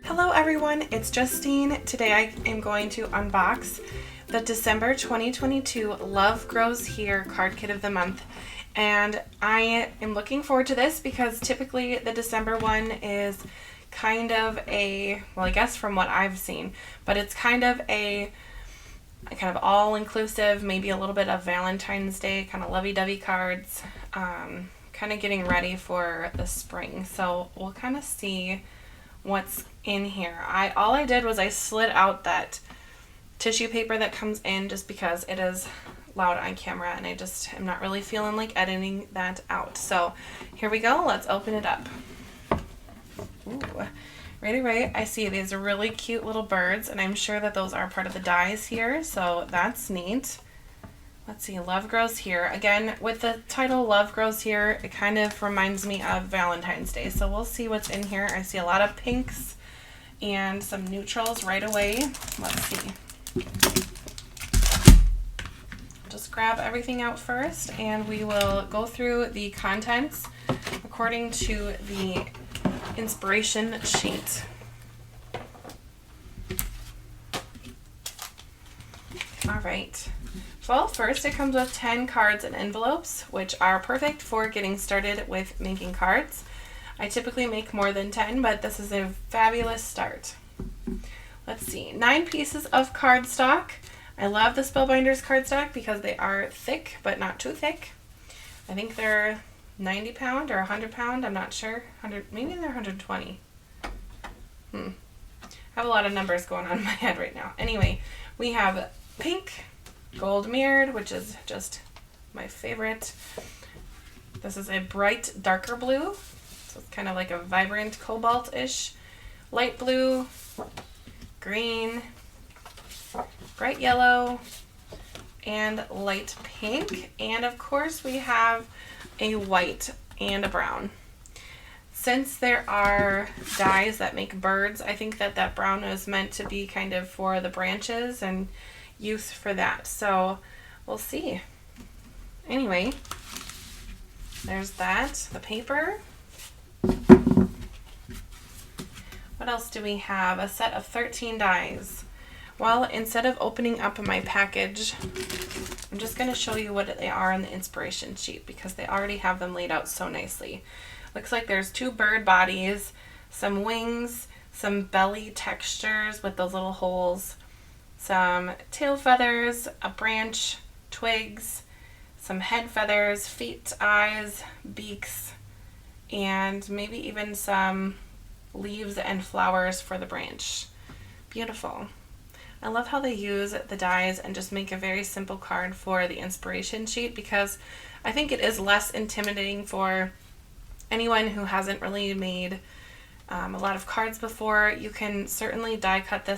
Hello everyone, it's Justine. Today I am going to unbox the December 2022 Love Grows Here card kit of the month. And I am looking forward to this because typically the December one is kind of a, well, I guess from what I've seen, but it's kind of all-inclusive, maybe a little bit of Valentine's Day, kind of lovey-dovey cards, kind of getting ready for the spring. So we'll kind of see what's in here. All I did was I slid out that tissue paper that comes in just because it is loud on camera and I just am not really feeling like editing that out. So here we go, let's open it up. Ooh. Right, I see these really cute little birds, and I'm sure that those are part of the dies here, so that's neat. Let's see, Love Grows Here. Again, with the title Love Grows Here, it kind of reminds me of Valentine's Day, so we'll see what's in here. I see a lot of pinks and some neutrals right away. Let's see. Just grab everything out first, and we will go through the contents according to the inspiration sheet. All right. Well, first it comes with 10 cards and envelopes, which are perfect for getting started with making cards. I typically make more than 10, but this is a fabulous start. Let's see, 9 pieces of cardstock. I love the Spellbinders cardstock because they are thick, but not too thick. I think they're 90 pound or 100 pound, I'm not sure. 100, maybe they're 120. I have a lot of numbers going on in my head right now. Anyway, we have pink, gold mirrored, which is just my favorite. This is a bright darker blue, so it's kind of like a vibrant cobalt-ish. Light blue, green, bright yellow, and light pink. And of course we have a white and a brown. Since there are dies that make birds, I think that brown is meant to be kind of for the branches and use for that. So we'll see. Anyway, there's that, the paper. What else do we have? A set of 13 dies. Well, instead of opening up my package, I'm just going to show you what they are on the inspiration sheet because they already have them laid out so nicely. Looks like there's 2 bird bodies, some wings, some belly textures with those little holes, some tail feathers, a branch, twigs, some head feathers, feet, eyes, beaks, and maybe even some leaves and flowers for the branch. Beautiful. I love how they use the dies and just make a very simple card for the inspiration sheet because I think it is less intimidating for anyone who hasn't really made a lot of cards before. You can certainly die cut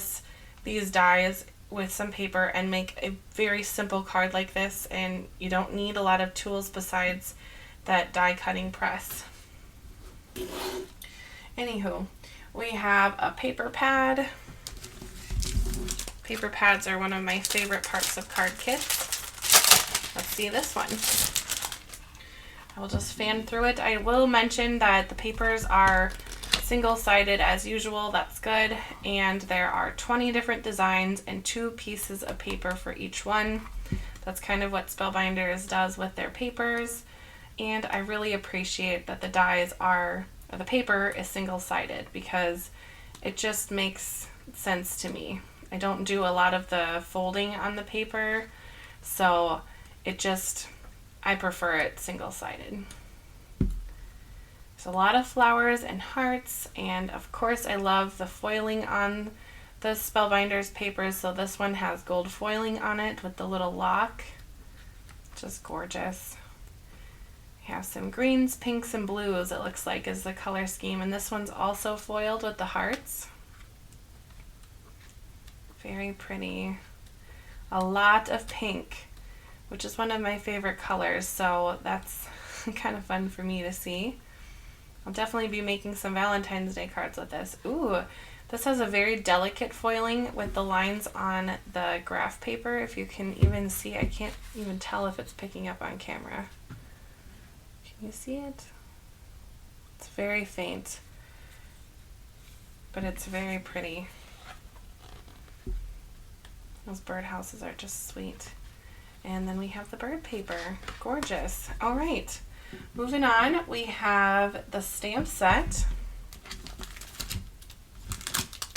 these dies with some paper and make a very simple card like this, and you don't need a lot of tools besides that die cutting press. Anywho, we have a paper pad. Paper pads are one of my favorite parts of card kits. Let's see this one. I will just fan through it. I will mention that the papers are single-sided as usual, that's good, and there are 20 different designs and 2 pieces of paper for each one. That's kind of what Spellbinders does with their papers, and I really appreciate that the paper is single-sided because it just makes sense to me. I don't do a lot of the folding on the paper, so I prefer it single-sided. There's a lot of flowers and hearts, and of course I love the foiling on the Spellbinders papers. So this one has gold foiling on it with the little lock. Just gorgeous. We have some greens, pinks, and blues, it looks like is the color scheme, and this one's also foiled with the hearts. Very pretty. A lot of pink, which is one of my favorite colors, so that's kind of fun for me to see. I'll definitely be making some Valentine's Day cards with this. Ooh, this has a very delicate foiling with the lines on the graph paper. If you can even see, I can't even tell if it's picking up on camera. Can you see it? It's very faint. but it's very pretty. Those birdhouses are just sweet. And then we have the bird paper. Gorgeous. All right. Moving on, we have the stamp set.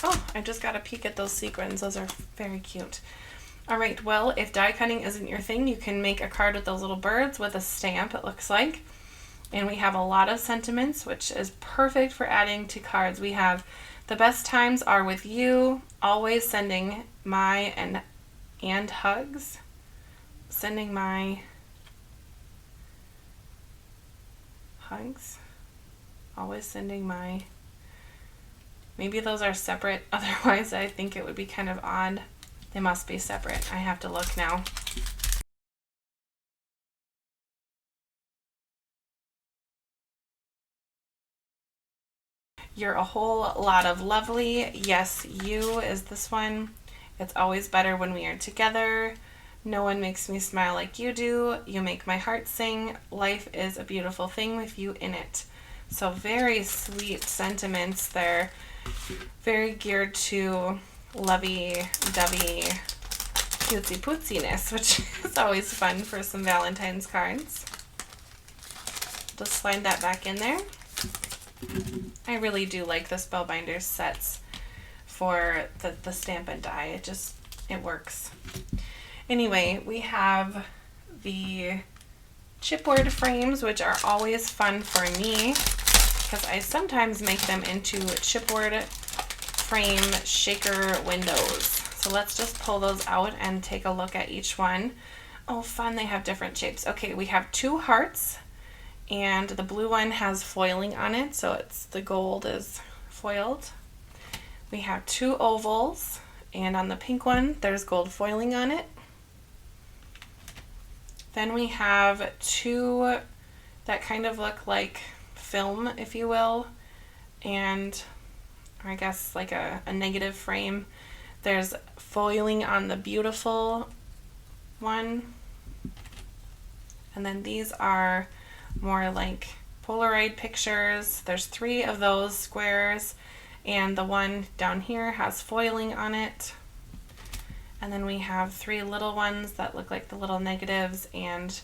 Oh, I just got a peek at those sequins. Those are very cute. All right, well, if die cutting isn't your thing, you can make a card with those little birds with a stamp, it looks like. And we have a lot of sentiments, which is perfect for adding to cards. We have the best times are with you, always sending my and hugs. Sending my hugs. Always sending my... Maybe those are separate. Otherwise, I think it would be kind of odd. They must be separate. I have to look now. You're a whole lot of lovely. Yes, you is this one. It's always better when we are together. No one makes me smile like you do. You make my heart sing. Life is a beautiful thing with you in it. So very sweet sentiments there. Very geared to lovey-dovey cutesy-pootsiness, which is always fun for some Valentine's cards. Just slide that back in there. I really do like the Spellbinders sets for the stamp and die. It works. Anyway, we have the chipboard frames, which are always fun for me because I sometimes make them into chipboard frame shaker windows. So let's just pull those out and take a look at each one. Oh, fun, they have different shapes. Okay, we have 2 hearts, and the blue one has foiling on it, so it's the gold is foiled. We have 2 ovals, and on the pink one, there's gold foiling on it. Then we have 2 that kind of look like film, if you will, and or I guess like a negative frame. There's foiling on the beautiful one, and then these are more like Polaroid pictures. There's 3 of those squares, and the one down here has foiling on it. And then we have 3 little ones that look like the little negatives, and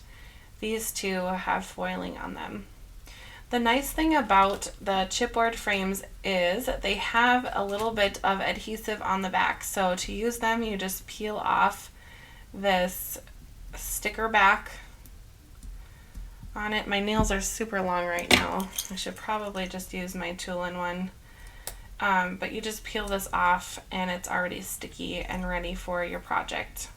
these 2 have foiling on them. The nice thing about the chipboard frames is they have a little bit of adhesive on the back. So to use them, you just peel off this sticker back on it. My nails are super long right now. I should probably just use my tool-in-one. But you just peel this off and it's already sticky and ready for your project.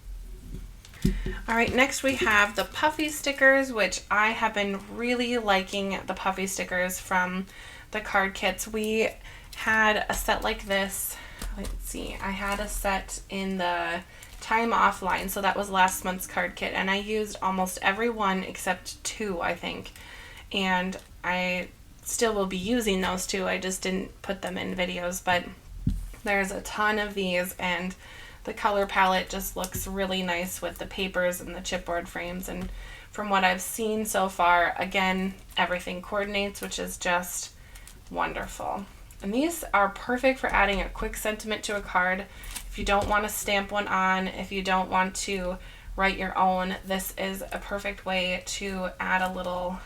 Alright, next we have the puffy stickers, which I have been really liking the puffy stickers from the card kits. We had a set like this. Let's see, I had a set in the time offline, so that was last month's card kit, and I used almost every one except 2, I think. And I still will be using those 2. I just didn't put them in videos, but there's a ton of these, and the color palette just looks really nice with the papers and the chipboard frames. And from what I've seen so far, again, everything coordinates, which is just wonderful. And these are perfect for adding a quick sentiment to a card. If you don't want to stamp one on, if you don't want to write your own, this is a perfect way to add a little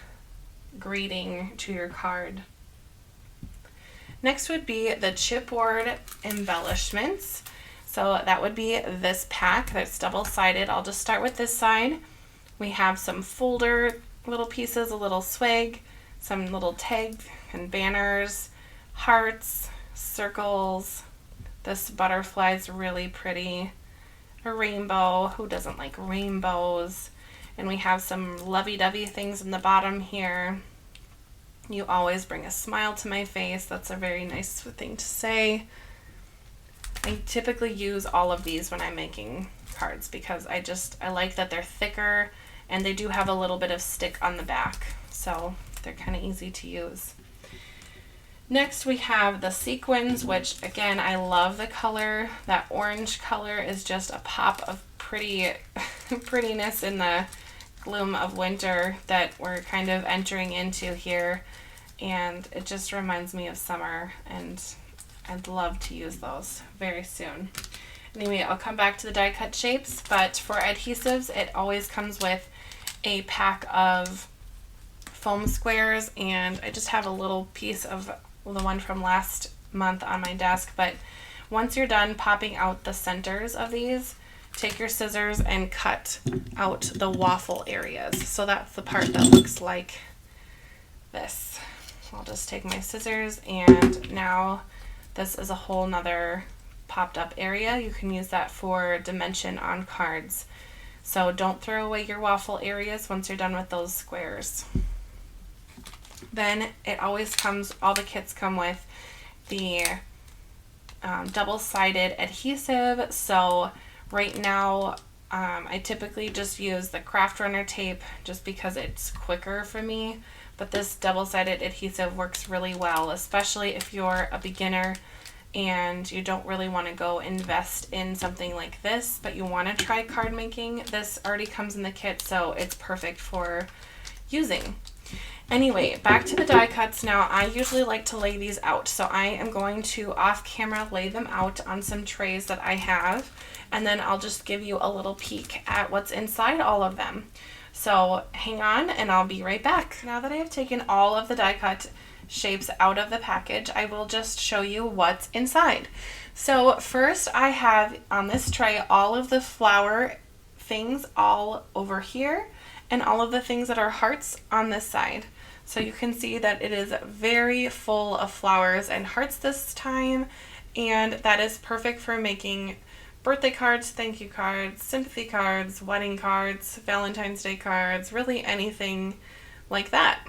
greeting to your card. Next would be the chipboard embellishments. So that would be this pack that's double-sided. I'll just start with this side. We have some folder little pieces, a little swag, some little tags and banners, hearts, circles. This butterfly is really pretty. A rainbow. Who doesn't like rainbows? And we have some lovey-dovey things in the bottom here. You always bring a smile to my face. That's a very nice thing to say. I typically use all of these when I'm making cards because I like that they're thicker and they do have a little bit of stick on the back, so they're kind of easy to use. Next we have the sequins, which again, I love the color. That orange color is just a pop of prettiness in the gloom of winter that we're kind of entering into here, and it just reminds me of summer, and I'd love to use those very soon. Anyway, I'll come back to the die cut shapes, but for adhesives, it always comes with a pack of foam squares, and I just have a little piece of the one from last month on my desk. But once you're done popping out the centers of these, take your scissors and cut out the waffle areas. So that's the part that looks like this. I'll just take my scissors, and now this is a whole nother popped up area. You can use that for dimension on cards. So don't throw away your waffle areas once you're done with those squares. Then it always comes, all the kits come with the double-sided adhesive. So right now I typically just use the craft runner tape just because it's quicker for me, but this double-sided adhesive works really well, especially if you're a beginner and you don't really want to go invest in something like this, but you want to try card making. This already comes in the kit, so it's perfect for using. Anyway, back to the die cuts now. I usually like to lay these out, so I am going to off camera lay them out on some trays that I have, and then I'll just give you a little peek at what's inside all of them. So hang on and I'll be right back. Now that I have taken all of the die cut shapes out of the package, I will just show you what's inside. So first I have on this tray all of the flower things all over here, and all of the things that are hearts on this side. So you can see that it is very full of flowers and hearts this time, and that is perfect for making birthday cards, thank you cards, sympathy cards, wedding cards, Valentine's Day cards, really anything like that.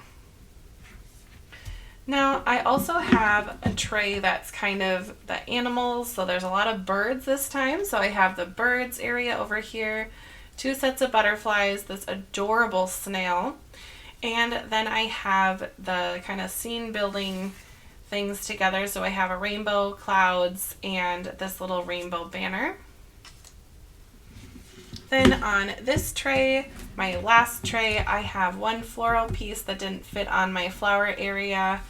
Now I also have a tray that's kind of the animals, so there's a lot of birds this time. So I have the birds area over here, 2 sets of butterflies, this adorable snail, and then I have the kind of scene building things together. So I have a rainbow, clouds, and this little rainbow banner. Then on this tray, my last tray, I have one floral piece that didn't fit on my flower area,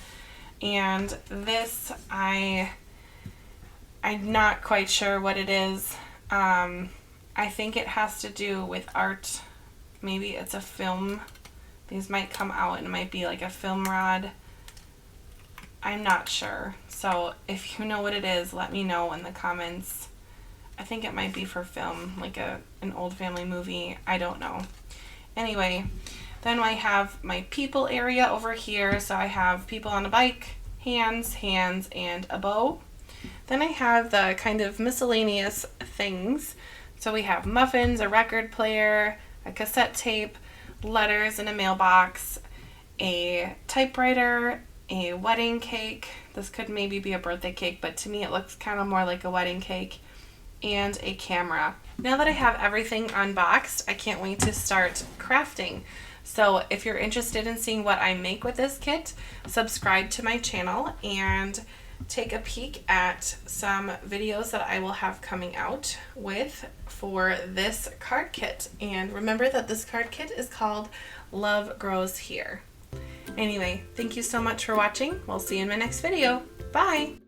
and this I'm not quite sure what it is. I think it has to do with art. Maybe it's a film. These might come out and it might be like a film rod. I'm not sure. So if you know what it is, let me know in the comments. I think it might be for film, like an old family movie. I don't know. Anyway, then I have my people area over here. So I have people on a bike, hands, and a bow. Then I have the kind of miscellaneous things. So we have muffins, a record player, a cassette tape, letters in a mailbox, a typewriter, a wedding cake. This could maybe be a birthday cake, but to me it looks kind of more like a wedding cake, and a camera. Now that I have everything unboxed, I can't wait to start crafting. So if you're interested in seeing what I make with this kit, subscribe to my channel and take a peek at some videos that I will have coming out with for this card kit. And remember that this card kit is called Love Grows Here. Anyway, thank you so much for watching. We'll see you in my next video. Bye!